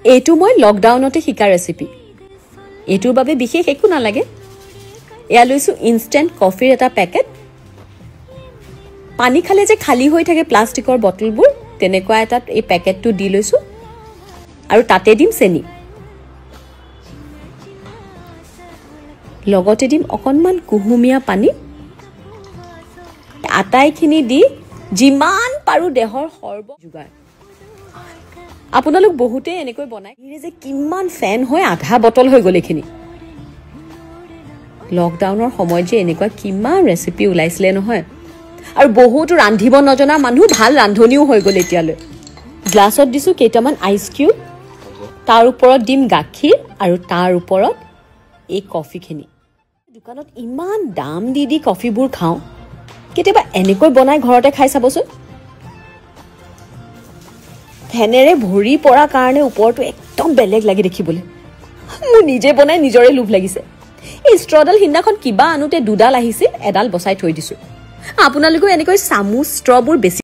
এইটো মই লকডাউনতে শিকা ৰেচিপি এইটোৰ বাবে বিশেষ একো নালাগে এয়া লৈছো ইনষ্টেন্ট কফিৰ এটা পেকেট পানী খালে যে খালি হৈ থাকে প্লাষ্টিকৰ বটলবোৰ তেনেকুৱা এটা এই পেকেটটো দি লৈছো আৰু তাতে দিম চেনি লগতে দিম অকনমান কুহুমীয়া পানী আটাইখিনি দি যিমান পাৰো দেহৰ সৰ্ব যোগাৰ আপোনালোক বহুতে এনেকৈ বনায় যে কিমান ফেন হৈ আধা বটল হৈ গ'ল এখিনি লকডাউনৰ সময়ত যে এনেকুৱা কিমান ৰেচিপি ওলাইছিলে নহয় আৰু বহুতো ৰান্ধিব নজনা মানুহ ভাল ৰান্ধনিও হৈ গ'ল এতিয়ালৈ গ্লাছত দিছো কেইটামান আইচ কিউব তাৰ ওপৰত দিম গাখীৰ আৰু তাৰ ওপৰত এই কফিখিনি দোকানত ইমান দাম দি কফিবোৰ খাওঁ কেতিয়াবা এনেকৈ বনাই ঘৰতে খাই চাবচোন ফেনেৰে ভৰি পৰা কাৰণে ওপৰটো একদম বেলেগ লাগি দেখিবলৈ মোৰ নিজে বনাই নিজৰে লোভ লাগিছে এই ষ্ট্ৰডাল হিন্দাখন কিবা আনোতে দুডাল আহিছিল এডাল বসাই থৈ দিছো আপোনালোকেও এনেকৈ চামুচ ষ্ট্ৰবোৰ বেছি